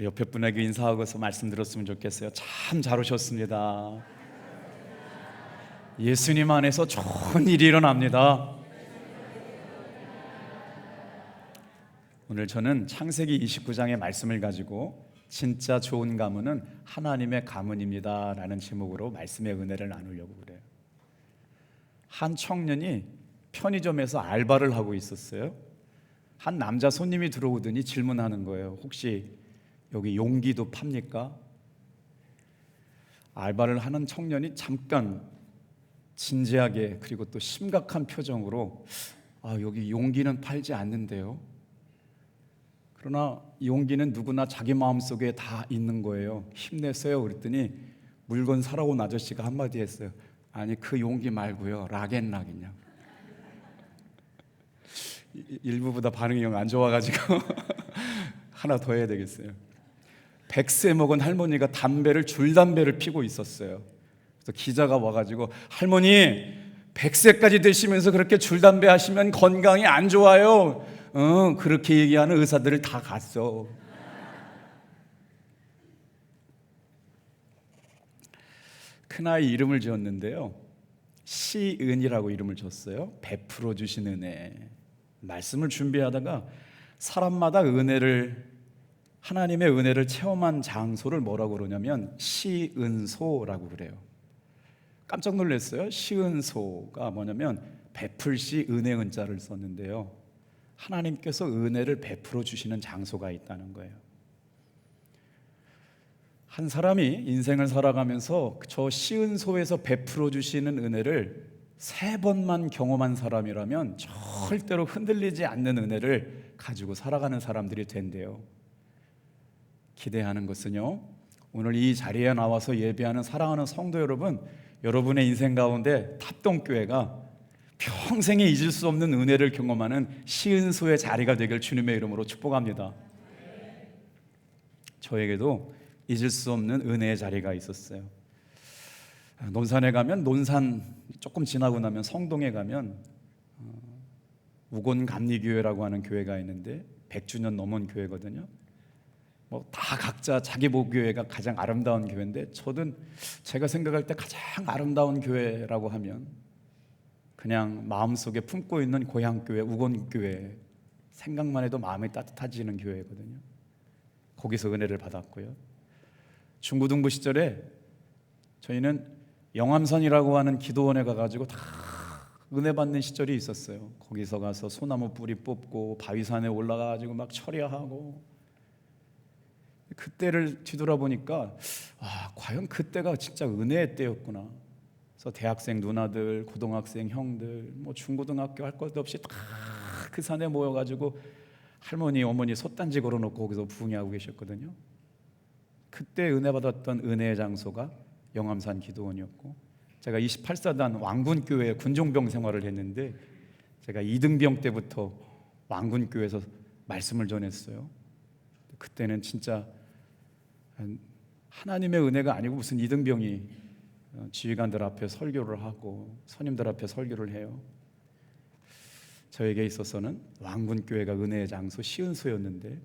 옆에 분에게 인사하고서 말씀 들었으면 좋겠어요. 참 잘 오셨습니다. 예수님 안에서 좋은 일이 일어납니다. 오늘 저는 창세기 29장의 말씀을 가지고 진짜 좋은 가문은 하나님의 가문입니다 라는 제목으로 말씀의 은혜를 나누려고 그래요. 한 청년이 편의점에서 알바를 하고 있었어요. 한 남자 손님이 들어오더니 질문하는 거예요. 혹시 여기 용기도 팝니까? 알바를 하는 청년이 잠깐 진지하게 그리고 또 심각한 표정으로 여기 용기는 팔지 않는데요. 그러나 용기는 누구나 자기 마음속에 다 있는 거예요. 힘내세요. 그랬더니 물건 사러 온 아저씨가 한마디 했어요. 아니 그 용기 말고요. 락앤락이냐. 일부보다 반응이 영 안 좋아가지고 하나 더 해야 되겠어요. 100세 먹은 할머니가 줄담배를 피고 있었어요. 그래서 기자가 와가지고 할머니 100세까지 되시면서 그렇게 줄담배 하시면 건강이 안 좋아요. 그렇게 얘기하는 의사들을 다 갔어. 큰아이 이름을 지었는데요, 시은이라고 이름을 줬어요. 베풀어 주신 은혜. 말씀을 준비하다가 사람마다 하나님의 은혜를 체험한 장소를 뭐라고 그러냐면 시은소라고 그래요. 깜짝 놀랐어요. 시은소가 뭐냐면 베풀시 은혜 은자를 썼는데요, 하나님께서 은혜를 베풀어 주시는 장소가 있다는 거예요. 한 사람이 인생을 살아가면서 저 시은소에서 베풀어 주시는 은혜를 3번만 경험한 사람이라면 절대로 흔들리지 않는 은혜를 가지고 살아가는 사람들이 된대요. 기대하는 것은요, 오늘 이 자리에 나와서 예배하는 사랑하는 성도 여러분, 여러분의 인생 가운데 탑동교회가 평생에 잊을 수 없는 은혜를 경험하는 시은소의 자리가 되길 주님의 이름으로 축복합니다. 저에게도 잊을 수 없는 은혜의 자리가 있었어요. 논산에 가면, 논산 조금 지나고 나면 성동에 가면 우곤감리교회라고 하는 교회가 있는데 100주년 넘은 교회거든요. 다 각자 자기 교회가 가장 아름다운 교회인데, 저는 제가 생각할 때 가장 아름다운 교회라고 하면 그냥 마음속에 품고 있는 고향교회 우곤교회, 생각만 해도 마음이 따뜻해지는 교회거든요. 거기서 은혜를 받았고요. 중고등부 시절에 저희는 영암산이라고 하는 기도원에 가가지고 다 은혜 받는 시절이 있었어요. 거기서 가서 소나무 뿌리 뽑고 바위산에 올라가가지고 막 철야하고, 그때를 뒤돌아보니까 과연 그때가 진짜 은혜의 때였구나. 그래서 대학생 누나들, 고등학생 형들, 중고등학교 할 것도 없이 다 그 산에 모여가지고 할머니 어머니 솥단지 걸어놓고 거기서 부흥하고 계셨거든요. 그때 은혜 받았던 은혜의 장소가 영암산 기도원이었고, 제가 28사단 왕군교회 군종병 생활을 했는데 제가 2등병 때부터 왕군교회에서 말씀을 전했어요. 그때는 진짜 하나님의 은혜가 아니고 무슨 2등병이 지휘관들 앞에 설교를 하고 선임들 앞에 설교를 해요. 저에게 있어서는 왕군교회가 은혜의 장소 시은소였는데,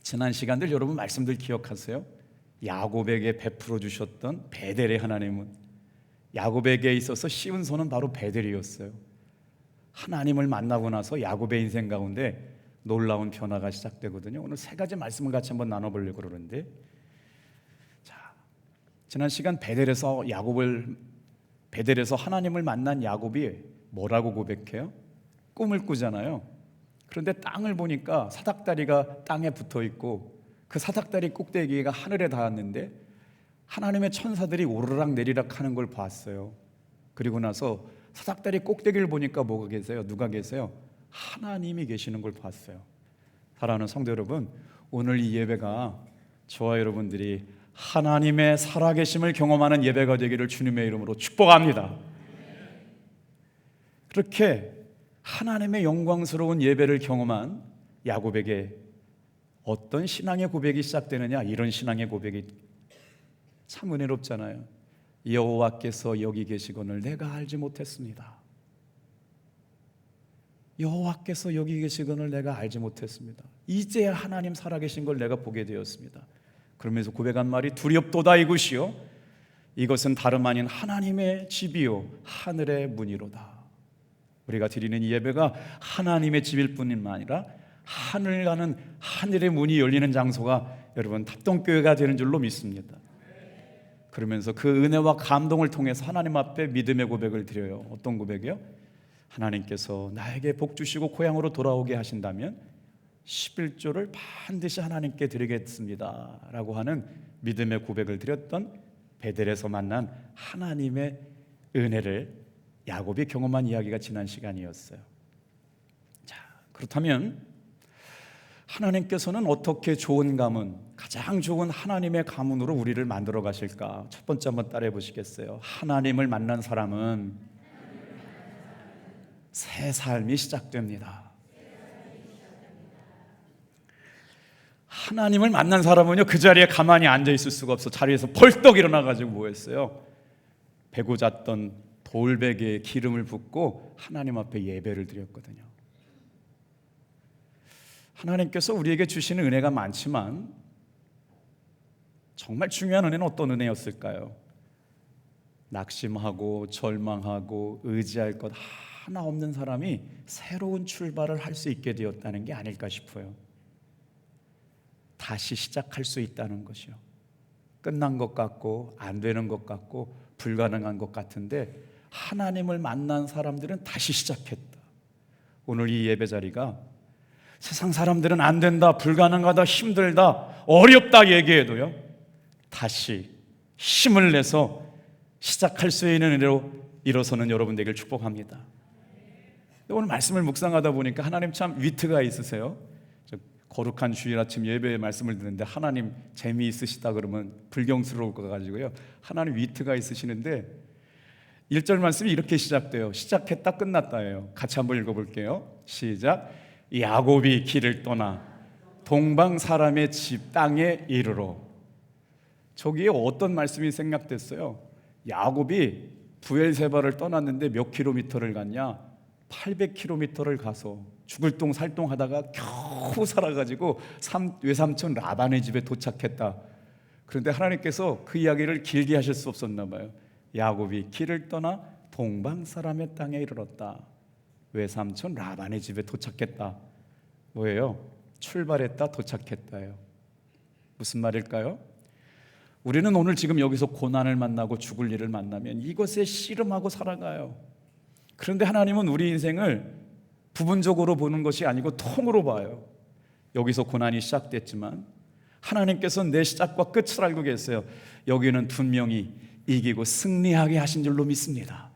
지난 시간들 여러분 말씀들 기억하세요? 야곱에게 베풀어 주셨던 베델의 하나님은, 야곱에게 있어서 시은소는 바로 베델이었어요. 하나님을 만나고 나서 야곱의 인생 가운데 놀라운 변화가 시작되거든요. 오늘 3가지 말씀을 같이 한번 나눠보려고 그러는데, 지난 시간 베델에서 하나님을 만난 야곱이 뭐라고 고백해요? 꿈을 꾸잖아요. 그런데 땅을 보니까 사닥다리가 땅에 붙어 있고 그 사닥다리 꼭대기가 하늘에 닿았는데 하나님의 천사들이 오르락 내리락 하는 걸 봤어요. 그리고 나서 사닥다리 꼭대기를 보니까 뭐가 계세요? 누가 계세요? 하나님이 계시는 걸 봤어요. 사랑하는 성도 여러분, 오늘 이 예배가 저와 여러분들이 하나님의 살아계심을 경험하는 예배가 되기를 주님의 이름으로 축복합니다. 그렇게 하나님의 영광스러운 예배를 경험한 야곱에게 어떤 신앙의 고백이 시작되느냐, 이런 신앙의 고백이 참 은혜롭잖아요. 여호와께서 여기 계시거늘 내가 알지 못했습니다. 여호와께서 여기 계시거늘 내가 알지 못했습니다. 이제야 하나님 살아계신 걸 내가 보게 되었습니다. 그러면서 고백한 말이 두렵도다 이곳이요 이것은 다름 아닌 하나님의 집이요 하늘의 문이로다. 우리가 드리는 이 예배가 하나님의 집일 뿐만 아니라 하늘 가는 하늘의 문이 열리는 장소가 여러분 답동교회가 되는 줄로 믿습니다. 그러면서 그 은혜와 감동을 통해서 하나님 앞에 믿음의 고백을 드려요. 어떤 고백이요? 하나님께서 나에게 복 주시고 고향으로 돌아오게 하신다면 11조를 반드시 하나님께 드리겠습니다 라고 하는 믿음의 고백을 드렸던 베델에서 만난 하나님의 은혜를 야곱이 경험한 이야기가 지난 시간이었어요. 자, 그렇다면 하나님께서는 어떻게 좋은 가문, 가장 좋은 하나님의 가문으로 우리를 만들어 가실까? 첫 번째 한번 따라해 보시겠어요? 하나님을 만난 사람은 새 삶이 시작됩니다. 하나님을 만난 사람은요 그 자리에 가만히 앉아 있을 수가 없어. 자리에서 벌떡 일어나 가지고 뭐 했어요? 베고 잤던 돌베개에 기름을 붓고 하나님 앞에 예배를 드렸거든요. 하나님께서 우리에게 주시는 은혜가 많지만 정말 중요한 은혜는 어떤 은혜였을까요? 낙심하고 절망하고 의지할 것 하나 없는 사람이 새로운 출발을 할 수 있게 되었다는 게 아닐까 싶어요. 다시 시작할 수 있다는 것이요. 끝난 것 같고 안 되는 것 같고 불가능한 것 같은데 하나님을 만난 사람들은 다시 시작했다. 오늘 이 예배 자리가 세상 사람들은 안 된다, 불가능하다, 힘들다, 어렵다 얘기해도요 다시 힘을 내서 시작할 수 있는 은혜로 일어서는 여러분 되길 축복합니다. 오늘 말씀을 묵상하다 보니까 하나님 참 위트가 있으세요. 거룩한 주일 아침 예배에 말씀을 듣는데 하나님 재미있으시다 그러면 불경스러울 것 가지고요 하나님 위트가 있으시는데 1절 말씀이 이렇게 시작돼요. 시작했다 끝났다예요. 같이 한번 읽어볼게요. 시작. 야곱이 길을 떠나 동방 사람의 집 땅에 이르러. 저기에 어떤 말씀이 생략됐어요? 야곱이 부엘세바를 떠났는데 몇 킬로미터를 갔냐? 800km를 가서 죽을 똥 살똥 하다가 겨우 살아가지고 외삼촌 라반의 집에 도착했다. 그런데 하나님께서 그 이야기를 길게 하실 수 없었나 봐요. 야곱이 길을 떠나 동방 사람의 땅에 이르렀다. 외삼촌 라반의 집에 도착했다. 뭐예요? 출발했다, 도착했다예요. 무슨 말일까요? 우리는 오늘 지금 여기서 고난을 만나고 죽을 일을 만나면 이것에 씨름하고 살아가요. 그런데 하나님은 우리 인생을 부분적으로 보는 것이 아니고 통으로 봐요. 여기서 고난이 시작됐지만 하나님께서는 내 시작과 끝을 알고 계세요. 여기는 분명히 이기고 승리하게 하신 줄로 믿습니다.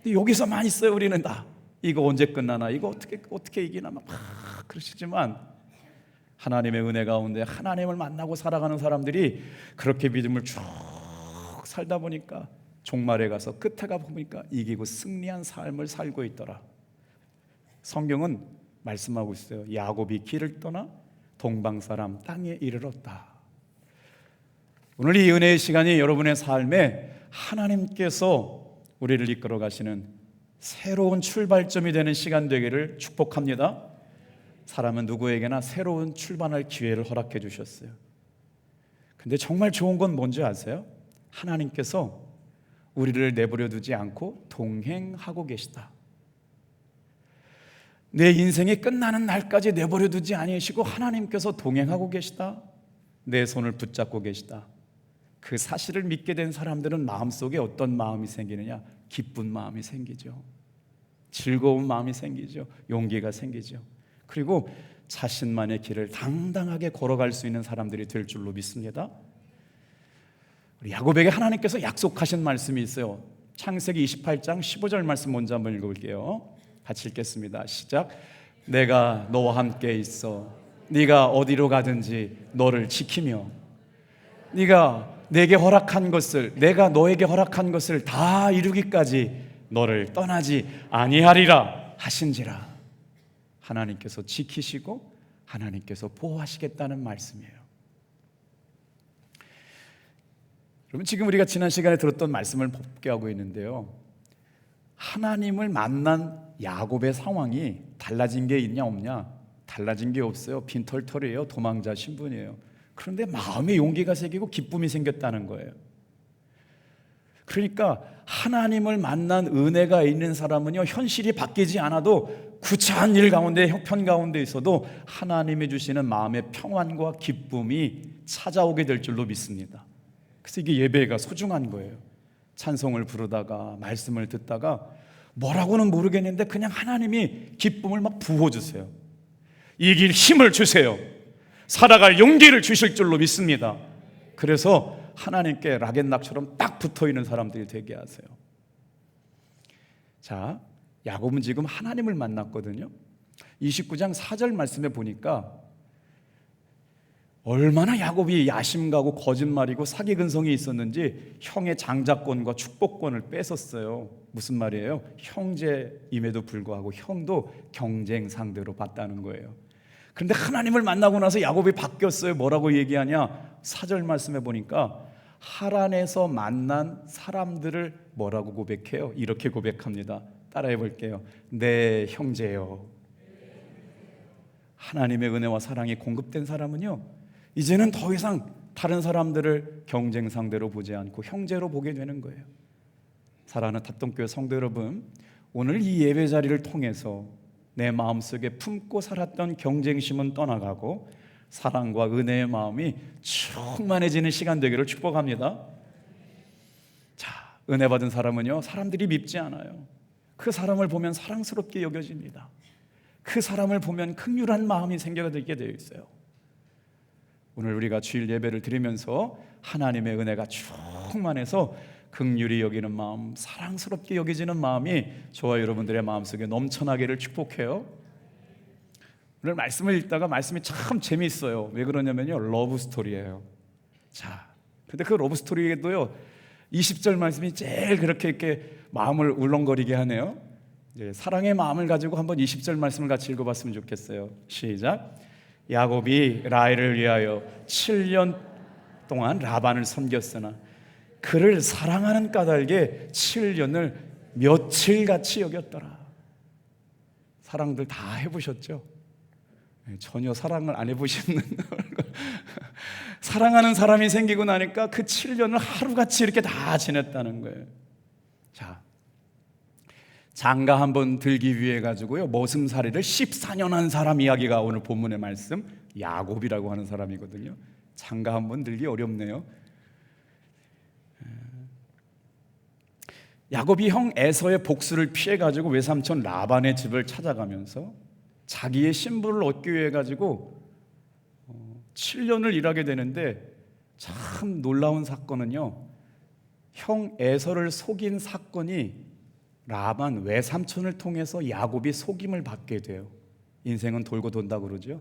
여기서만 있어요. 우리는 다 이거 언제 끝나나, 이거 어떻게 이기나 막 그러시지만 하나님의 은혜 가운데 하나님을 만나고 살아가는 사람들이 그렇게 믿음을 쭉 살다 보니까 종말에 가서 끝에 가 보니까 이기고 승리한 삶을 살고 있더라. 성경은 말씀하고 있어요. 야곱이 길을 떠나 동방 사람 땅에 이르렀다. 오늘 이 은혜의 시간이 여러분의 삶에 하나님께서 우리를 이끌어 가시는 새로운 출발점이 되는 시간 되기를 축복합니다. 사람은 누구에게나 새로운 출발할 기회를 허락해 주셨어요. 근데 정말 좋은 건 뭔지 아세요? 하나님께서 우리를 내버려 두지 않고 동행하고 계시다. 내 인생이 끝나는 날까지 내버려 두지 아니시고 하나님께서 동행하고 계시다. 내 손을 붙잡고 계시다. 그 사실을 믿게 된 사람들은 마음속에 어떤 마음이 생기느냐? 기쁜 마음이 생기죠. 즐거운 마음이 생기죠. 용기가 생기죠. 그리고 자신만의 길을 당당하게 걸어갈 수 있는 사람들이 될 줄로 믿습니다. 우리 야곱에게 하나님께서 약속하신 말씀이 있어요. 창세기 28장 15절 말씀 먼저 한번 읽어볼게요. 같이 읽겠습니다. 시작. 내가 너와 함께 있어 네가 어디로 가든지 너를 지키며 네가 내게 허락한 것을, 내가 너에게 허락한 것을 다 이루기까지 너를 떠나지 아니하리라 하신지라. 하나님께서 지키시고 하나님께서 보호하시겠다는 말씀이에요. 여러분, 지금 우리가 지난 시간에 들었던 말씀을 복귀하고 있는데요, 하나님을 만난 야곱의 상황이 달라진 게 있냐 없냐? 달라진 게 없어요. 빈털털이에요. 도망자 신분이에요. 그런데 마음에 용기가 생기고 기쁨이 생겼다는 거예요. 그러니까 하나님을 만난 은혜가 있는 사람은요, 현실이 바뀌지 않아도 구차한 일 가운데, 형편 가운데 있어도 하나님이 주시는 마음의 평안과 기쁨이 찾아오게 될 줄로 믿습니다. 그래서 이게 예배가 소중한 거예요. 찬송을 부르다가 말씀을 듣다가 뭐라고는 모르겠는데 그냥 하나님이 기쁨을 막 부어주세요. 이길 힘을 주세요. 살아갈 용기를 주실 줄로 믿습니다. 그래서 하나님께 락앤락처럼 딱 붙어있는 사람들이 되게 하세요. 자, 야곱은 지금 하나님을 만났거든요. 29장 4절 말씀에 보니까 얼마나 야곱이 야심가고 거짓말이고 사기근성이 있었는지 형의 장자권과 축복권을 뺏었어요. 무슨 말이에요? 형제임에도 불구하고 형도 경쟁 상대로 봤다는 거예요. 그런데 하나님을 만나고 나서 야곱이 바뀌었어요. 뭐라고 얘기하냐? 4절 말씀에 보니까 하란에서 만난 사람들을 뭐라고 고백해요? 이렇게 고백합니다. 따라해 볼게요. 내 형제요. 하나님의 은혜와 사랑이 공급된 사람은요, 이제는 더 이상 다른 사람들을 경쟁 상대로 보지 않고 형제로 보게 되는 거예요. 사랑하는 탑동교회 성도 여러분, 오늘 이 예배 자리를 통해서 내 마음속에 품고 살았던 경쟁심은 떠나가고 사랑과 은혜의 마음이 충만해지는 시간 되기를 축복합니다. 자, 은혜 받은 사람은요, 사람들이 밉지 않아요. 그 사람을 보면 사랑스럽게 여겨집니다. 그 사람을 보면 긍휼한 마음이 생겨나게 되어 있어요. 오늘 우리가 주일 예배를 드리면서 하나님의 은혜가 충만해서 긍휼히 여기는 마음, 사랑스럽게 여겨지는 마음이 저와 여러분들의 마음속에 넘쳐나기를 축복해요. 오늘 말씀을 읽다가 말씀이 참 재미있어요. 왜 그러냐면요, 러브 스토리예요. 자, 근데 그 러브 스토리에도요, 20절 말씀이 제일 그렇게 이렇게 마음을 울렁거리게 하네요. 사랑의 마음을 가지고 한번 20절 말씀을 같이 읽어봤으면 좋겠어요. 시작. 야곱이 라헬을 위하여 7년 동안 라반을 섬겼으나 그를 사랑하는 까닭에 7년을 며칠같이 여겼더라. 사랑들 다 해보셨죠? 전혀 사랑을 안 해보시는 사랑하는 사람이 생기고 나니까 그 7년을 하루같이 이렇게 다 지냈다는 거예요. 자, 장가 한번 들기 위해 가지고요, 머슴살이를 14년 한 사람 이야기가 오늘 본문의 말씀, 야곱이라고 하는 사람이거든요. 장가 한번 들기 어렵네요. 야곱이 형 에서의 복수를 피해 가지고 외삼촌 라반의 집을 찾아가면서 자기의 신부를 얻기 위해 가지고 7년을 일하게 되는데, 참 놀라운 사건은요, 형 에서를 속인 사건이 라반 외삼촌을 통해서 야곱이 속임을 받게 돼요. 인생은 돌고 돈다 그러죠.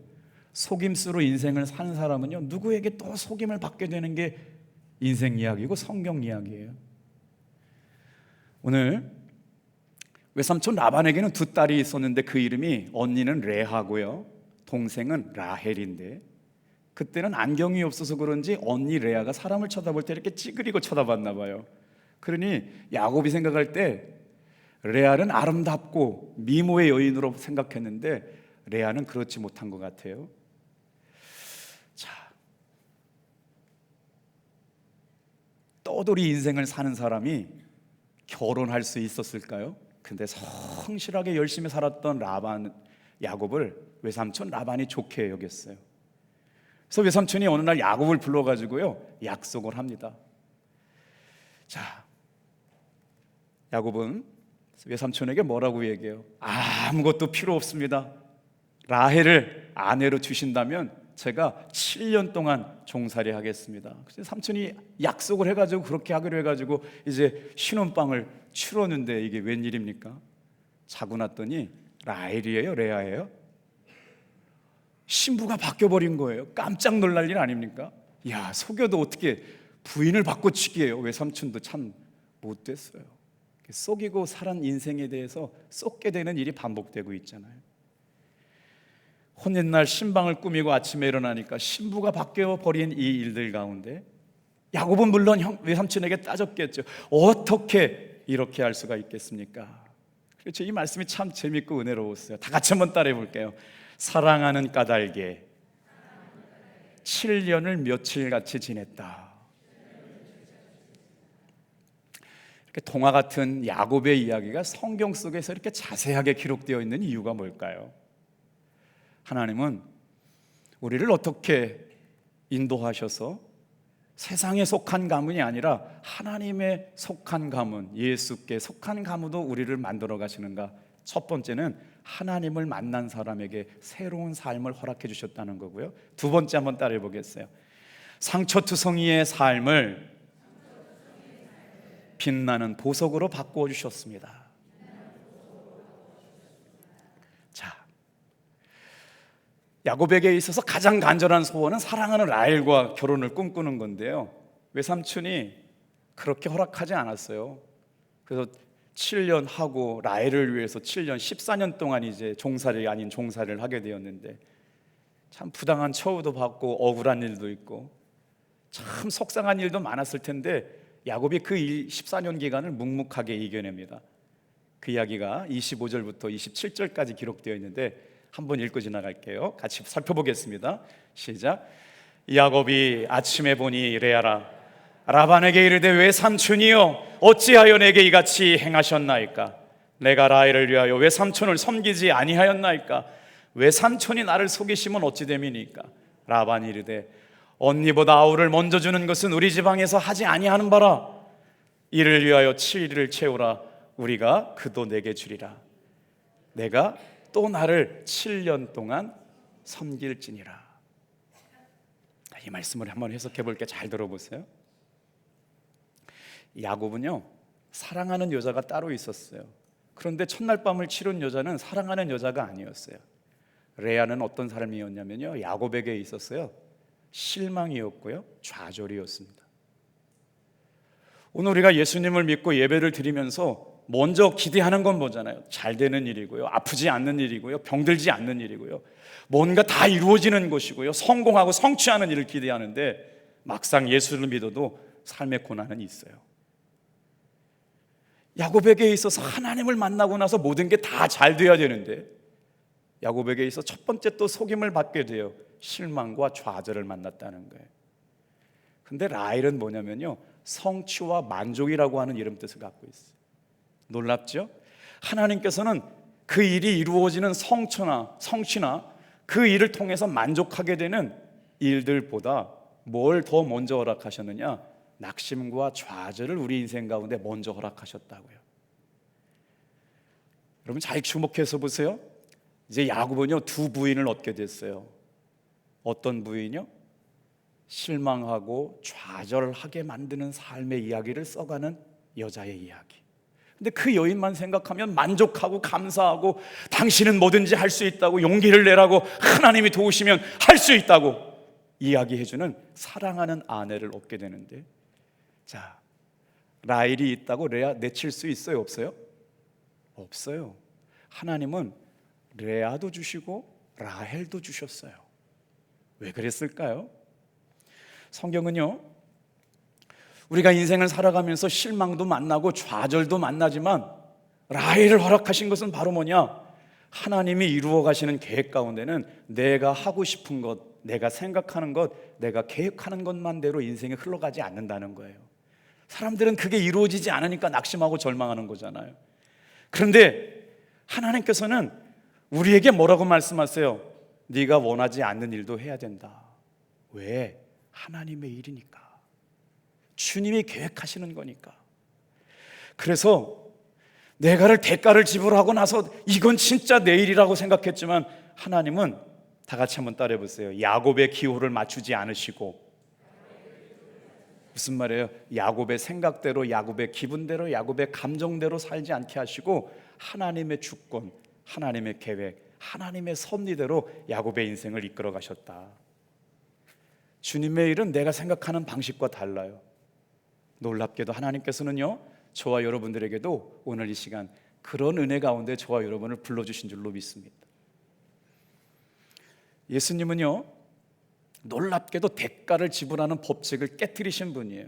속임수로 인생을 사는 사람은요, 누구에게 또 속임을 받게 되는 게 인생 이야기고 성경 이야기예요. 오늘 외삼촌 라반에게는 두 딸이 있었는데 그 이름이, 언니는 레아고요, 동생은 라헬인데, 그때는 안경이 없어서 그런지 언니 레아가 사람을 쳐다볼 때 이렇게 찌그리고 쳐다봤나 봐요. 그러니 야곱이 생각할 때 레아는 아름답고 미모의 여인으로 생각했는데 레아는 그렇지 못한 것 같아요. 자, 떠돌이 인생을 사는 사람이 결혼할 수 있었을까요? 근데 성실하게 열심히 살았던 야곱을 외삼촌 라반이 좋게 여겼어요. 그래서 외삼촌이 어느 날 야곱을 불러가지고요, 약속을 합니다. 자, 야곱은 외삼촌에게 뭐라고 얘기해요? 아무것도 필요 없습니다. 라헬을 아내로 주신다면 제가 7년 동안 종살이 하겠습니다. 그래서 삼촌이 약속을 해가지고 그렇게 하기로 해가지고 이제 신혼방을 치렀는데 이게 웬일입니까? 자고 났더니 라헬이에요, 레아예요? 신부가 바뀌어버린 거예요. 깜짝 놀랄 일 아닙니까? 야, 속여도 어떻게 부인을 바꿔치기해요. 외삼촌도 참 못됐어요. 속이고 살은 인생에 대해서 쏟게 되는 일이 반복되고 있잖아요. 혼인날 신방을 꾸미고 아침에 일어나니까 신부가 바뀌어버린 이 일들 가운데 야곱은 물론 외삼촌에게 따졌겠죠. 어떻게 이렇게 할 수가 있겠습니까? 그렇죠. 이 말씀이 참 재밌고 은혜로웠어요. 다 같이 한번 따라해 볼게요. 사랑하는 까닭에 7년을 며칠같이 지냈다. 이렇게 동화 같은 야곱의 이야기가 성경 속에서 이렇게 자세하게 기록되어 있는 이유가 뭘까요? 하나님은 우리를 어떻게 인도하셔서 세상에 속한 가문이 아니라 하나님에 속한 가문, 예수께 속한 가문도 우리를 만들어 가시는가? 첫 번째는 하나님을 만난 사람에게 새로운 삶을 허락해 주셨다는 거고요. 두 번째 한번 따라해 보겠어요. 상처투성이의 삶을 빛나는 보석으로 바꾸어 주셨습니다. 자, 야곱에게 있어서 가장 간절한 소원은 사랑하는 라헬과 결혼을 꿈꾸는 건데요, 외삼촌이 그렇게 허락하지 않았어요. 그래서 7년 하고 라헬을 위해서 7년, 14년 동안 이제 종살이 아닌 종살이를 하게 되었는데, 참 부당한 처우도 받고 억울한 일도 있고 참 속상한 일도 많았을 텐데, 야곱이 그 14년 기간을 묵묵하게 이겨냅니다. 그 이야기가 25절부터 27절까지 기록되어 있는데 한번 읽고 지나갈게요. 같이 살펴보겠습니다. 시작. 야곱이 아침에 보니 레아라 라반에게 이르되 외삼촌이여 어찌하여 내게 이같이 행하셨나이까? 내가 라헬을 위하여 외삼촌을 섬기지 아니하였나이까? 외삼촌이 나를 속이시면 어찌 됨이니까? 라반이 이르되 언니보다 아우를 먼저 주는 것은 우리 지방에서 하지 아니하는 바라. 이를 위하여 7일을 채우라. 우리가 그도 내게 주리라. 내가 또 나를 7년 동안 섬길지니라. 이 말씀을 한번 해석해 볼게. 잘 들어보세요. 야곱은요, 사랑하는 여자가 따로 있었어요. 그런데 첫날 밤을 치른 여자는 사랑하는 여자가 아니었어요. 레아는 어떤 사람이었냐면요, 야곱에게 있었어요, 실망이었고요, 좌절이었습니다. 오늘 우리가 예수님을 믿고 예배를 드리면서 먼저 기대하는 건 뭐잖아요? 잘 되는 일이고요, 아프지 않는 일이고요, 병들지 않는 일이고요, 뭔가 다 이루어지는 것이고요, 성공하고 성취하는 일을 기대하는데 막상 예수를 믿어도 삶의 고난은 있어요. 야곱에게 있어서 하나님을 만나고 나서 모든 게 다 잘 돼야 되는데, 야곱에게 있어 첫 번째 또 속임을 받게 돼요. 실망과 좌절을 만났다는 거예요. 근데 라헬은 뭐냐면요, 성취와 만족이라고 하는 이름 뜻을 갖고 있어요. 놀랍죠? 하나님께서는 그 일이 이루어지는 성취나 그 일을 통해서 만족하게 되는 일들보다 뭘 더 먼저 허락하셨느냐? 낙심과 좌절을 우리 인생 가운데 먼저 허락하셨다고요. 여러분 잘 주목해서 보세요. 이제 야곱은요, 두 부인을 얻게 됐어요. 어떤 부인이요? 실망하고 좌절하게 만드는 삶의 이야기를 써가는 여자의 이야기. 근데 그 여인만 생각하면 만족하고 감사하고 당신은 뭐든지 할 수 있다고, 용기를 내라고, 하나님이 도우시면 할 수 있다고 이야기해주는 사랑하는 아내를 얻게 되는데, 자, 라헬이 있다고 레아 내칠 수 있어요? 없어요? 없어요. 하나님은 레아도 주시고 라헬도 주셨어요. 왜 그랬을까요? 성경은요, 우리가 인생을 살아가면서 실망도 만나고 좌절도 만나지만 라헬을 허락하신 것은 바로 뭐냐? 하나님이 이루어 가시는 계획 가운데는 내가 하고 싶은 것, 내가 생각하는 것, 내가 계획하는 것만대로 인생이 흘러가지 않는다는 거예요. 사람들은 그게 이루어지지 않으니까 낙심하고 절망하는 거잖아요. 그런데 하나님께서는 우리에게 뭐라고 말씀하세요? 네가 원하지 않는 일도 해야 된다. 왜? 하나님의 일이니까. 주님이 계획하시는 거니까. 그래서 내가를 대가를 지불하고 나서 이건 진짜 내 일이라고 생각했지만, 하나님은 다 같이 한번 따라해 보세요. 야곱의 기호를 맞추지 않으시고, 무슨 말이에요? 야곱의 생각대로, 야곱의 기분대로, 야곱의 감정대로 살지 않게 하시고 하나님의 주권, 하나님의 계획, 하나님의 섭리대로 야곱의 인생을 이끌어 가셨다. 주님의 일은 내가 생각하는 방식과 달라요. 놀랍게도 하나님께서는요, 저와 여러분들에게도 오늘 이 시간 그런 은혜 가운데 저와 여러분을 불러주신 줄로 믿습니다. 예수님은요, 놀랍게도 대가를 지불하는 법칙을 깨트리신 분이에요.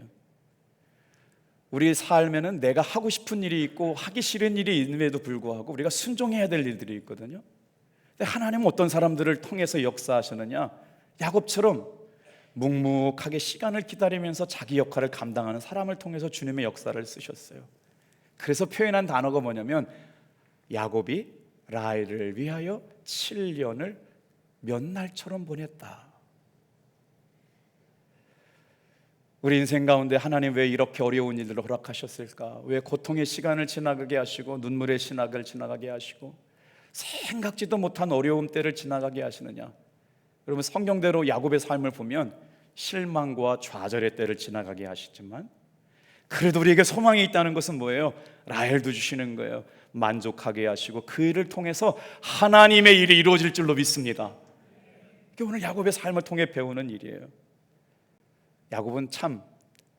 우리 삶에는 내가 하고 싶은 일이 있고 하기 싫은 일이 있음에도 불구하고 우리가 순종해야 될 일들이 있거든요. 근데 하나님은 어떤 사람들을 통해서 역사하시느냐? 야곱처럼 묵묵하게 시간을 기다리면서 자기 역할을 감당하는 사람을 통해서 주님의 역사를 쓰셨어요. 그래서 표현한 단어가 뭐냐면 야곱이 라헬을 위하여 7년을 몇 날처럼 보냈다. 우리 인생 가운데 하나님 왜 이렇게 어려운 일들을 허락하셨을까? 왜 고통의 시간을 지나가게 하시고 눈물의 시간을 지나가게 하시고 생각지도 못한 어려움 때를 지나가게 하시느냐? 여러분, 성경대로 야곱의 삶을 보면 실망과 좌절의 때를 지나가게 하시지만 그래도 우리에게 소망이 있다는 것은 뭐예요? 라헬도 주시는 거예요. 만족하게 하시고 그 일을 통해서 하나님의 일이 이루어질 줄로 믿습니다. 이게 오늘 야곱의 삶을 통해 배우는 일이에요. 야곱은 참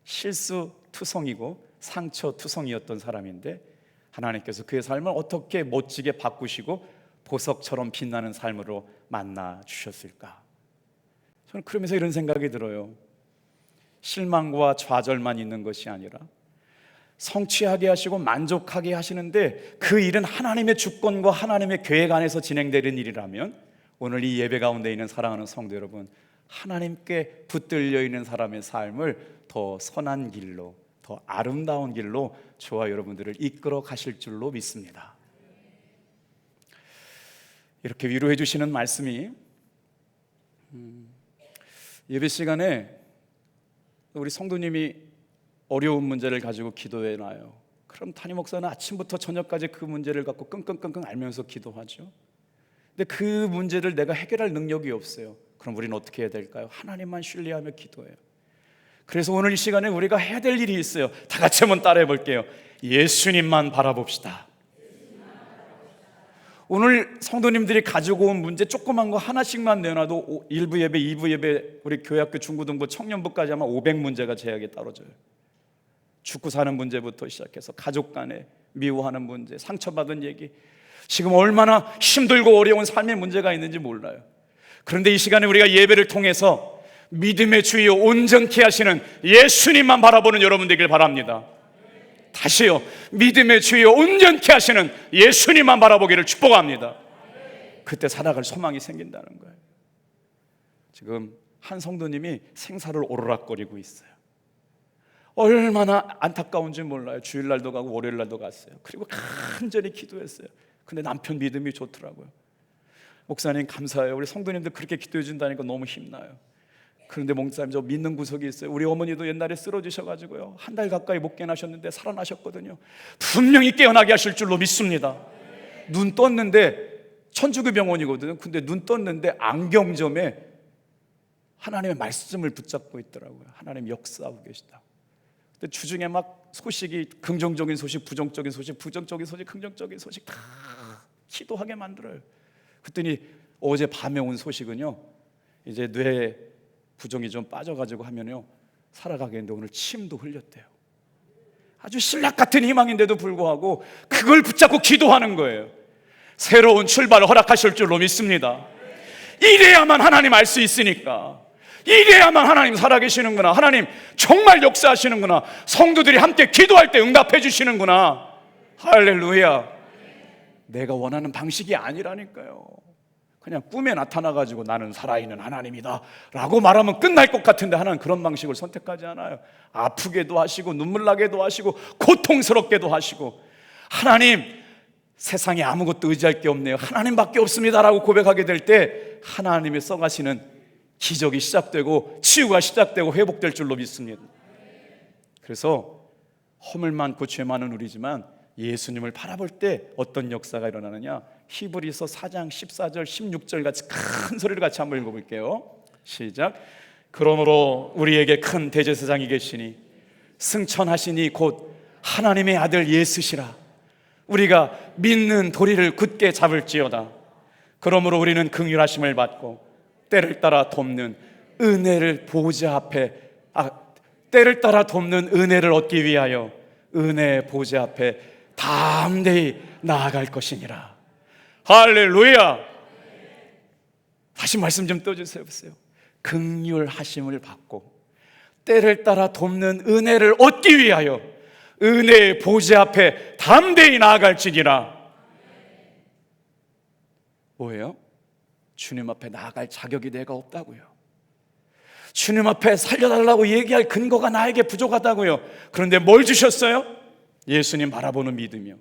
실수투성이고 상처투성이었던 사람인데 하나님께서 그의 삶을 어떻게 멋지게 바꾸시고 보석처럼 빛나는 삶으로 만나 주셨을까? 저는 그러면서 이런 생각이 들어요. 실망과 좌절만 있는 것이 아니라 성취하게 하시고 만족하게 하시는데 그 일은 하나님의 주권과 하나님의 계획 안에서 진행되는 일이라면 오늘 이 예배 가운데 있는 사랑하는 성도 여러분, 하나님께 붙들려 있는 사람의 삶을 더 선한 길로, 더 아름다운 길로 저와 여러분들을 이끌어 가실 줄로 믿습니다. 이렇게 위로해 주시는 말씀이 예배 시간에 우리 성도님이 어려운 문제를 가지고 기도해 놔요. 그럼 담임 목사는 아침부터 저녁까지 그 문제를 갖고 끙끙끙끙 앓면서 기도하죠. 근데 그 문제를 내가 해결할 능력이 없어요. 그럼 우리는 어떻게 해야 될까요? 하나님만 신뢰하며 기도해요. 그래서 오늘 이 시간에 우리가 해야 될 일이 있어요. 다 같이 한번 따라해 볼게요. 예수님만 바라봅시다. 오늘 성도님들이 가지고 온 문제 조그만 거 하나씩만 내놔도 1부 예배, 2부 예배, 우리 교회학교 중고등부 청년부까지 하면 500문제가 제약에 떨어져요. 죽고 사는 문제부터 시작해서 가족 간에 미워하는 문제, 상처받은 얘기, 지금 얼마나 힘들고 어려운 삶의 문제가 있는지 몰라요. 그런데 이 시간에 우리가 예배를 통해서 믿음의 주여 온전케 하시는 예수님만 바라보는 여러분 되길 바랍니다. 다시요, 믿음의 주여 온전케 하시는 예수님만 바라보기를 축복합니다. 그때 살아갈 소망이 생긴다는 거예요. 지금 한 성도님이 생사를 오르락거리고 있어요. 얼마나 안타까운지 몰라요. 주일날도 가고 월요일날도 갔어요. 그리고 간절히 기도했어요. 근데 남편 믿음이 좋더라고요. 목사님 감사해요. 우리 성도님들 그렇게 기도해 준다니까 너무 힘나요. 그런데 목사님, 저 믿는 구석이 있어요. 우리 어머니도 옛날에 쓰러지셔가지고요, 한 달 가까이 못 깨어나셨는데 살아나셨거든요. 분명히 깨어나게 하실 줄로 믿습니다. 눈 떴는데, 천주교 병원이거든요. 근데 눈 떴는데 안경점에 하나님의 말씀을 붙잡고 있더라고요. 하나님 역사하고 계시다. 근데 주중에 막 소식이 긍정적인 소식, 부정적인 소식, 부정적인 소식, 긍정적인 소식 다 기도하게 만들어요. 그랬더니 어제 밤에 온 소식은요, 이제 뇌 부종이 좀 빠져가지고 하면요 살아가겠는데 오늘 침도 흘렸대요. 아주 신락 같은 희망인데도 불구하고 그걸 붙잡고 기도하는 거예요. 새로운 출발을 허락하실 줄로 믿습니다. 이래야만 하나님 알 수 있으니까, 이래야만 하나님 살아계시는구나, 하나님 정말 역사하시는구나, 성도들이 함께 기도할 때 응답해 주시는구나. 할렐루야. 내가 원하는 방식이 아니라니까요. 그냥 꿈에 나타나가지고 나는 살아있는 하나님이다 라고 말하면 끝날 것 같은데 하나는 그런 방식을 선택하지 않아요. 아프게도 하시고 눈물 나게도 하시고 고통스럽게도 하시고, 하나님 세상에 아무것도 의지할 게 없네요, 하나님밖에 없습니다 라고 고백하게 될 때 하나님이 써가시는 기적이 시작되고 치유가 시작되고 회복될 줄로 믿습니다. 그래서 허물 많고 죄 많은 우리지만 예수님을 바라볼 때 어떤 역사가 일어나느냐, 히브리서 4장 14절 16절 같이 큰 소리를 같이 한번 읽어볼게요. 시작. 그러므로 우리에게 큰 대제사장이 계시니 승천하시니 곧 하나님의 아들 예수시라. 우리가 믿는 도리를 굳게 잡을지어다. 그러므로 우리는 긍휼하심을 받고 때를 따라 돕는 은혜를 보좌 앞에 때를 따라 돕는 은혜를 얻기 위하여 은혜 보좌 앞에 담대히 나아갈 것이니라. 할렐루야. 다시 말씀 좀 떠주세요. 보세요. 긍휼하심을 받고 때를 따라 돕는 은혜를 얻기 위하여 은혜의 보좌 앞에 담대히 나아갈지니라. 뭐예요? 주님 앞에 나아갈 자격이 내가 없다고요. 주님 앞에 살려달라고 얘기할 근거가 나에게 부족하다고요. 그런데 뭘 주셨어요? 예수님 바라보는 믿음이요.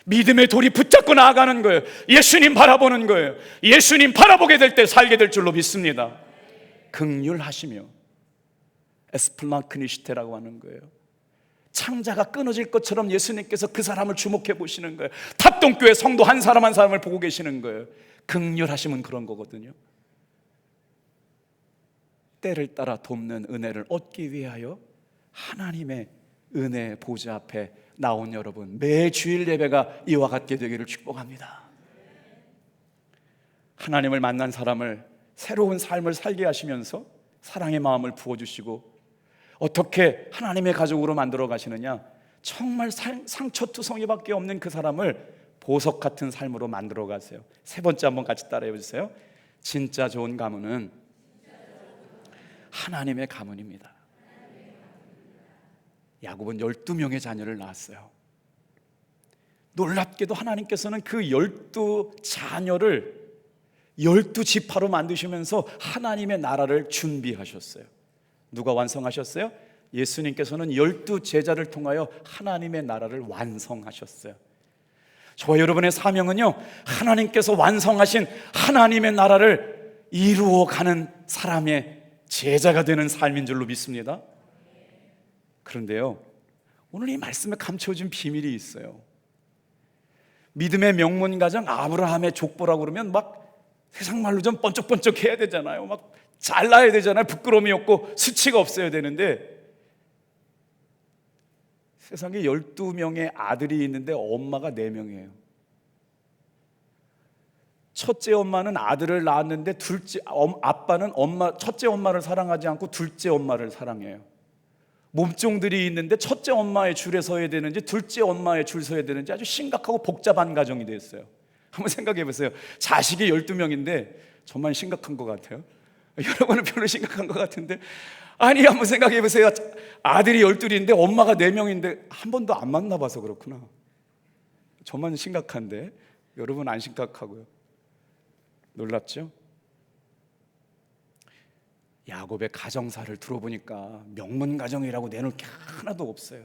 믿음의 돌이 붙잡고 나아가는 거예요. 예수님 바라보는 거예요. 예수님 바라보게 될 때 살게 될 줄로 믿습니다. 긍휼하시며 에스플라크니시테라고 하는 거예요. 창자가 끊어질 것처럼 예수님께서 그 사람을 주목해 보시는 거예요. 탑동교회 성도 한 사람 한 사람을 보고 계시는 거예요. 긍휼하심은 그런 거거든요. 때를 따라 돕는 은혜를 얻기 위하여 하나님의 은혜 보좌 앞에 나온 여러분, 매 주일 예배가 이와 같게 되기를 축복합니다. 하나님을 만난 사람을 새로운 삶을 살게 하시면서 사랑의 마음을 부어주시고, 어떻게 하나님의 가족으로 만들어 가시느냐? 정말 상처투성이밖에 없는 그 사람을 보석 같은 삶으로 만들어 가세요. 세 번째 한번 같이 따라해 주세요. 진짜 좋은 가문은 하나님의 가문입니다. 야곱은 12명의 자녀를 낳았어요. 놀랍게도 하나님께서는 그 12자녀를 12지파로 만드시면서 하나님의 나라를 준비하셨어요. 누가 완성하셨어요? 예수님께서는 12제자를 통하여 하나님의 나라를 완성하셨어요. 저와 여러분의 사명은요, 하나님께서 완성하신 하나님의 나라를 이루어가는 사람의 제자가 되는 삶인 줄로 믿습니다. 그런데요, 오늘 이 말씀에 감춰진 비밀이 있어요. 믿음의 명문가정 아브라함의 족보라고 그러면 막 세상 말로 좀 번쩍번쩍 해야 되잖아요. 막 잘나야 되잖아요. 부끄러움이 없고 수치가 없어야 되는데, 세상에 12명의 아들이 있는데 엄마가 4명이에요. 첫째 엄마는 아들을 낳았는데 아빠는 첫째 엄마를 사랑하지 않고 둘째 엄마를 사랑해요. 몸종들이 있는데 첫째 엄마의 줄에 서야 되는지 둘째 엄마의 줄 서야 되는지 아주 심각하고 복잡한 가정이 됐어요. 한번 생각해 보세요. 자식이 12명인데 정말 심각한 것 같아요. 여러분은 별로 심각한 것 같은데, 아니 한번 생각해 보세요. 아들이 12인데 엄마가 4명인데 한 번도 안 만나봐서 그렇구나. 저만 심각한데 여러분 안 심각하고요. 놀랍죠? 야곱의 가정사를 들어보니까 명문 가정이라고 내놓을 게 하나도 없어요.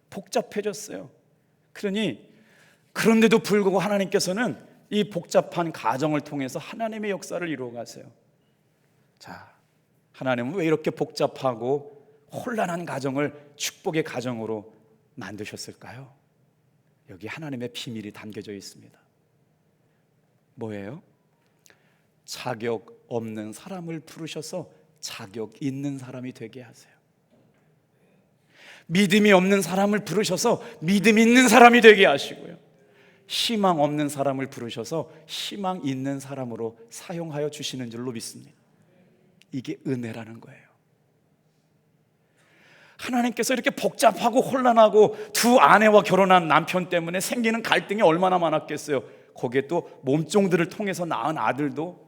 복잡해졌어요. 그런데도 불구하고 하나님께서는 이 복잡한 가정을 통해서 하나님의 역사를 이루어 가세요. 자, 하나님은 왜 이렇게 복잡하고 혼란한 가정을 축복의 가정으로 만드셨을까요? 여기 하나님의 비밀이 담겨져 있습니다. 뭐예요? 자격 없는 사람을 부르셔서 자격 있는 사람이 되게 하세요. 믿음이 없는 사람을 부르셔서 믿음 있는 사람이 되게 하시고요, 희망 없는 사람을 부르셔서 희망 있는 사람으로 사용하여 주시는 줄로 믿습니다. 이게 은혜라는 거예요. 하나님께서 이렇게 복잡하고 혼란하고 두 아내와 결혼한 남편 때문에 생기는 갈등이 얼마나 많았겠어요. 거기에 또 몸종들을 통해서 낳은 아들도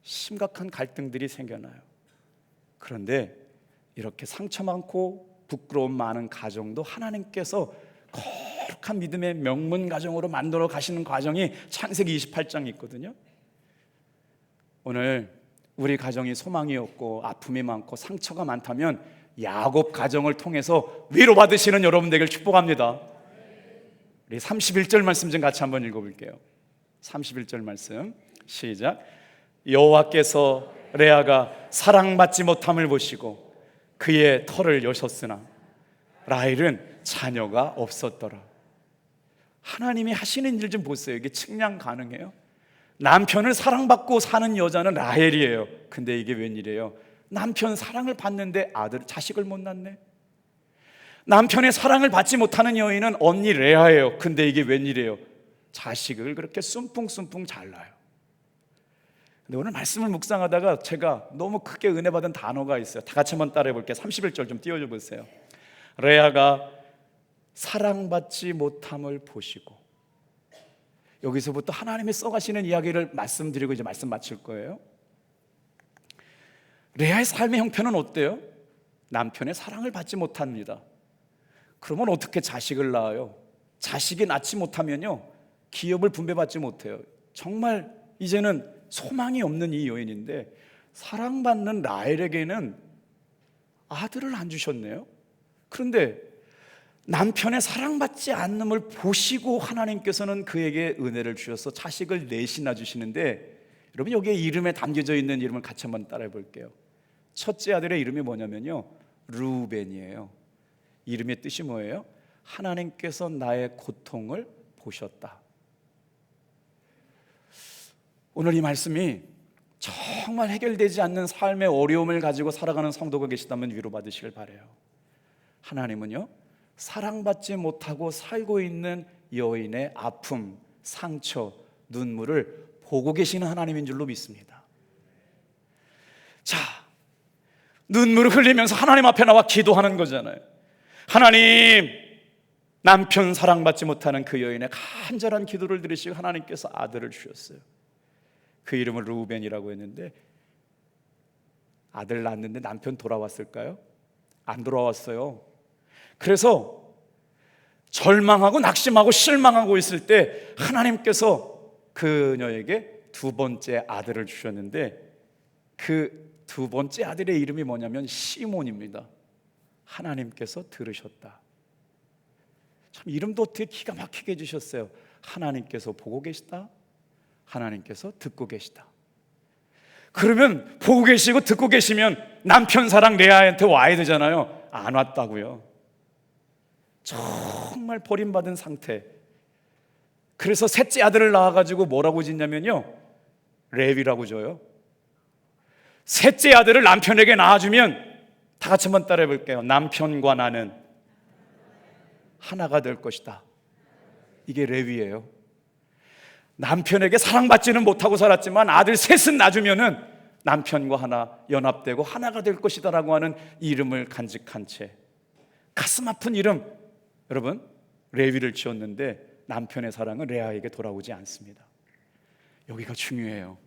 심각한 갈등들이 생겨나요. 그런데 이렇게 상처 많고 부끄러움 많은 가정도 하나님께서 거룩한 믿음의 명문 가정으로 만들어 가시는 과정이 창세기 28장에 있거든요. 오늘 우리 가정이 소망이 없고 아픔이 많고 상처가 많다면 야곱 가정을 통해서 위로받으시는 여러분 되길 축복합니다. 우리 31절 말씀 좀 같이 한번 읽어볼게요. 31절 말씀 시작. 여호와께서 레아가 사랑받지 못함을 보시고 그의 터를 여셨으나 라헬은 자녀가 없었더라. 하나님이 하시는 일 좀 보세요. 이게 측량 가능해요? 남편을 사랑받고 사는 여자는 라헬이에요. 근데 이게 웬일이에요? 남편 사랑을 받는데 자식을 못 낳네. 남편의 사랑을 받지 못하는 여인은 언니 레아예요. 근데 이게 웬일이에요? 자식을 그렇게 쏨풍쏨풍 잘 낳아요. 근데 오늘 말씀을 묵상하다가 제가 너무 크게 은혜 받은 단어가 있어요. 다 같이 한번 따라해 볼게요. 31절 좀 띄워줘 보세요. 레아가 사랑받지 못함을 보시고, 여기서부터 하나님이 써가시는 이야기를 말씀드리고 이제 말씀 마칠 거예요. 레아의 삶의 형편은 어때요? 남편의 사랑을 받지 못합니다. 그러면 어떻게 자식을 낳아요? 자식이 낳지 못하면요, 기업을 분배받지 못해요. 정말 이제는 소망이 없는 이 여인인데 사랑받는 라헬에게는 아들을 안 주셨네요. 그런데 남편의 사랑받지 않음을 보시고 하나님께서는 그에게 은혜를 주셔서 자식을 넷이나 주시는데, 여러분 여기에 이름에 담겨져 있는 이름을 같이 한번 따라해 볼게요. 첫째 아들의 이름이 뭐냐면요, 르우벤이에요. 이름의 뜻이 뭐예요? 하나님께서 나의 고통을 보셨다. 오늘 이 말씀이 정말 해결되지 않는 삶의 어려움을 가지고 살아가는 성도가 계시다면 위로받으시길 바라요. 하나님은요, 사랑받지 못하고 살고 있는 여인의 아픔, 상처, 눈물을 보고 계시는 하나님인 줄로 믿습니다. 자, 눈물을 흘리면서 하나님 앞에 나와 기도하는 거잖아요. 하나님, 남편 사랑받지 못하는 그 여인의 간절한 기도를 들으시고 하나님께서 아들을 주셨어요. 그 이름을 르우벤이라고 했는데, 아들 낳았는데 남편 돌아왔을까요? 안 돌아왔어요. 그래서 절망하고 낙심하고 실망하고 있을 때 하나님께서 그녀에게 두 번째 아들을 주셨는데, 그 두 번째 아들의 이름이 뭐냐면 시몬입니다. 하나님께서 들으셨다. 참 이름도 어떻게 기가 막히게 해주셨어요. 하나님께서 보고 계시다, 하나님께서 듣고 계시다. 그러면 보고 계시고 듣고 계시면 남편 사랑 레아한테 와야 되잖아요. 안 왔다고요. 정말 버림받은 상태. 그래서 셋째 아들을 낳아가지고 뭐라고 짓냐면요, 레위라고 줘요. 셋째 아들을 남편에게 낳아주면 다 같이 한번 따라해 볼게요. 남편과 나는 하나가 될 것이다. 이게 레위예요. 남편에게 사랑받지는 못하고 살았지만 아들 셋은 낳아주면은 남편과 하나 연합되고 하나가 될 것이다 라고 하는 이름을 간직한 채, 가슴 아픈 이름, 여러분 레위를 지었는데 남편의 사랑은 레아에게 돌아오지 않습니다. 여기가 중요해요.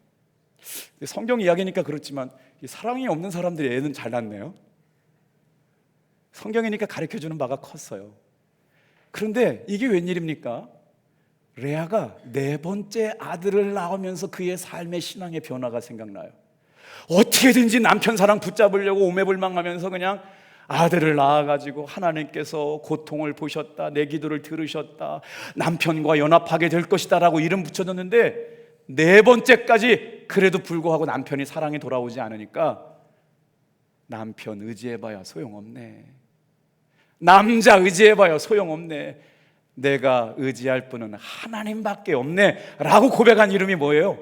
성경 이야기니까 그렇지만 사랑이 없는 사람들이 애는 잘 낳네요. 성경이니까 가르쳐주는 바가 컸어요. 그런데 이게 웬일입니까? 레아가 네 번째 아들을 낳으면서 그의 삶의 신앙의 변화가 생각나요. 어떻게든지 남편 사랑 붙잡으려고 오매불망하면서 그냥 아들을 낳아가지고 하나님께서 고통을 보셨다, 내 기도를 들으셨다, 남편과 연합하게 될 것이다 라고 이름 붙여줬는데, 네 번째까지 그래도 불구하고 남편이 사랑이 돌아오지 않으니까 남편 의지해봐야 소용없네, 남자 의지해봐야 소용없네, 내가 의지할 분은 하나님밖에 없네 라고 고백한 이름이 뭐예요?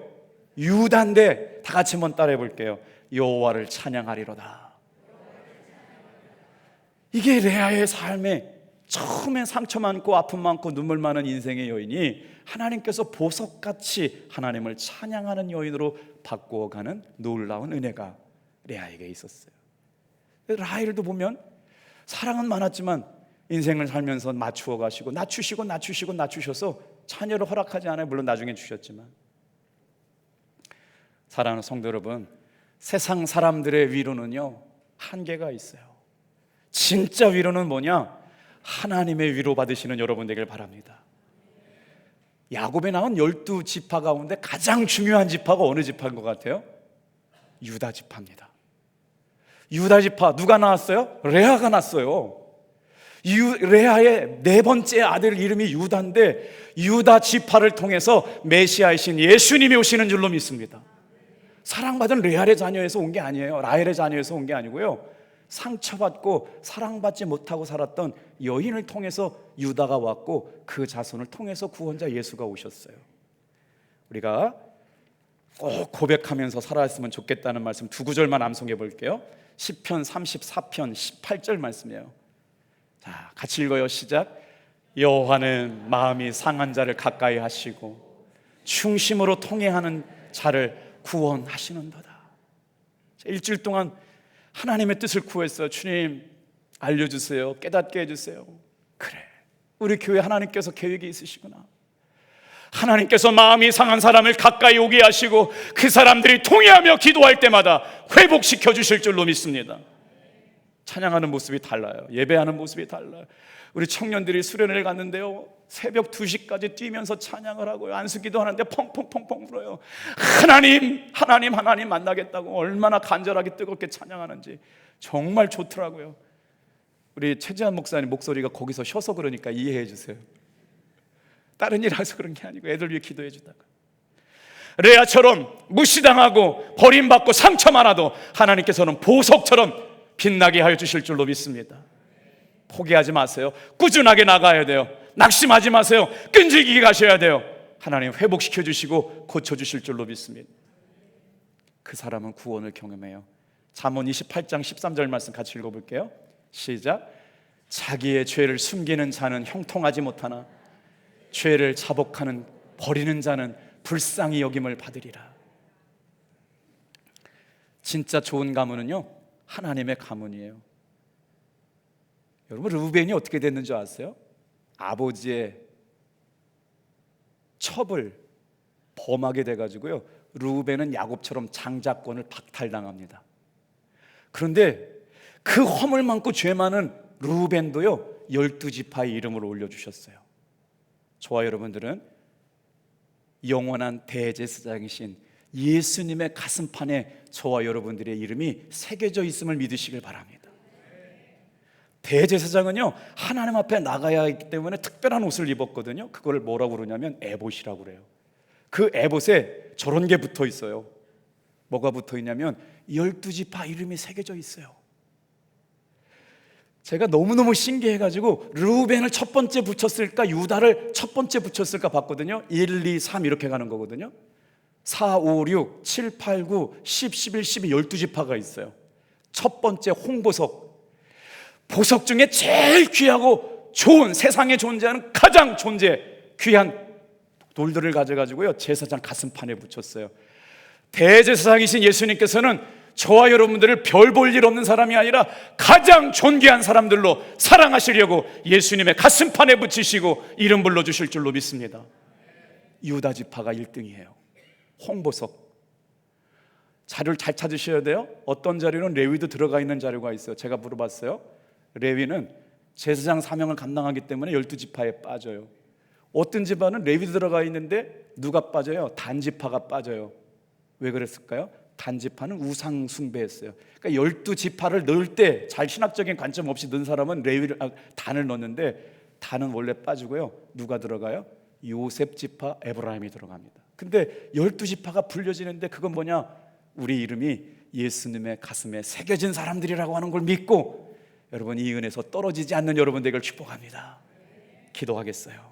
유다인데 다 같이 한번 따라해 볼게요. 여호와를 찬양하리로다. 이게 레아의 삶에 처음에 상처 많고 아픔 많고 눈물 많은 인생의 여인이 하나님께서 보석같이 하나님을 찬양하는 여인으로 바꾸어가는 놀라운 은혜가 레아에게 있었어요. 라헬도 보면 사랑은 많았지만 인생을 살면서 맞추어 가시고 낮추셔서 자녀를 허락하지 않아요. 물론 나중에 주셨지만. 사랑하는 성도 여러분, 세상 사람들의 위로는요 한계가 있어요. 진짜 위로는 뭐냐? 하나님의 위로 받으시는 여러분 되길 바랍니다. 야곱에 나온 12지파 가운데 가장 중요한 지파가 어느 지파인 것 같아요? 유다 지파입니다. 유다 지파 누가 나왔어요? 레아가 났어요. 레아의 네 번째 아들 이름이 유다인데 유다 지파를 통해서 메시아이신 예수님이 오시는 줄로 믿습니다. 사랑받은 레아의 자녀에서 온 게 아니에요. 라헬의 자녀에서 온 게 아니고요, 상처받고 사랑받지 못하고 살았던 여인을 통해서 유다가 왔고 그 자손을 통해서 구원자 예수가 오셨어요. 우리가 꼭 고백하면서 살아왔으면 좋겠다는 말씀 두 구절만 암송해 볼게요. 시편 34편 18절 말씀이에요. 자, 같이 읽어요. 시작. 여호와는 마음이 상한 자를 가까이 하시고 충심으로 통회하는 자를 구원하시는도다. 일주일 동안 하나님의 뜻을 구했어요. 주님 알려주세요, 깨닫게 해주세요. 그래, 우리 교회 하나님께서 계획이 있으시구나. 하나님께서 마음이 상한 사람을 가까이 오게 하시고 그 사람들이 통회하며 기도할 때마다 회복시켜 주실 줄로 믿습니다. 찬양하는 모습이 달라요. 예배하는 모습이 달라요. 우리 청년들이 수련회를 갔는데요, 새벽 2시까지 뛰면서 찬양을 하고요, 안수기도 하는데 펑펑펑펑 불어요. 하나님 만나겠다고 얼마나 간절하게 뜨겁게 찬양하는지 정말 좋더라고요. 우리 최지한 목사님 목소리가 거기서 쉬어서 그러니까 이해해 주세요. 다른 일 해서 그런 게 아니고 애들 위해 기도해 주다가, 레아처럼 무시당하고 버림받고 상처 많아도 하나님께서는 보석처럼 빛나게 하여 주실 줄로 믿습니다. 포기하지 마세요. 꾸준하게 나가야 돼요. 낙심하지 마세요. 끈질기게 가셔야 돼요. 하나님 회복시켜 주시고 고쳐 주실 줄로 믿습니다. 그 사람은 구원을 경험해요. 잠언 28장 13절 말씀 같이 읽어볼게요. 시작. 자기의 죄를 숨기는 자는 형통하지 못하나 죄를 자복하는 버리는 자는 불쌍히 여김을 받으리라. 진짜 좋은 가문은요, 하나님의 가문이에요. 여러분, 르우벤이 어떻게 됐는 줄 아세요? 아버지의 첩을 범하게 돼가지고요, 르우벤은 야곱처럼 장자권을 박탈당합니다. 그런데 그 허물 많고 죄 많은 르우벤도요 12지파의 이름을 올려주셨어요. 저와 여러분들은 영원한 대제사장이신 예수님의 가슴판에 저와 여러분들의 이름이 새겨져 있음을 믿으시길 바랍니다. 대제사장은요 하나님 앞에 나가야 하기 때문에 특별한 옷을 입었거든요. 그걸 뭐라고 그러냐면 에봇이라고 그래요. 그 에봇에 저런 게 붙어 있어요. 뭐가 붙어 있냐면 12지파 이름이 새겨져 있어요. 제가 너무너무 신기해가지고 르우벤을 첫 번째 붙였을까 유다를 첫 번째 붙였을까 봤거든요. 1, 2, 3 이렇게 가는 거거든요. 4, 5, 6, 7, 8, 9, 10, 11, 12 12지파가 있어요. 첫 번째 홍보석, 보석 중에 제일 귀하고 좋은, 세상에 존재하는 가장 귀한 돌들을 가져가지고요 제사장 가슴판에 붙였어요. 대제사장이신 예수님께서는 저와 여러분들을 별 볼 일 없는 사람이 아니라 가장 존귀한 사람들로 사랑하시려고 예수님의 가슴판에 붙이시고 이름 불러주실 줄로 믿습니다. 유다 지파가 1등이에요. 홍보석. 자료를 잘 찾으셔야 돼요. 어떤 자료는 레위도 들어가 있는 자료가 있어요. 제가 물어봤어요. 레위는 제사장 사명을 감당하기 때문에 12지파에 빠져요. 어떤 지파는 레위도 들어가 있는데 누가 빠져요? 단지파가 빠져요. 왜 그랬을까요? 단지파는 우상 숭배했어요. 그러니까 12지파를 넣을 때 잘 신학적인 관점 없이 넣은 사람은 단을 넣는데 단은 원래 빠지고요. 누가 들어가요? 요셉 지파, 에브라임이 들어갑니다. 근데 12지파가 불려지는데 그건 뭐냐? 우리 이름이 예수님의 가슴에 새겨진 사람들이라고 하는 걸 믿고 여러분 이 은혜에서 떨어지지 않는 여러분 되기를 축복합니다. 기도하겠어요.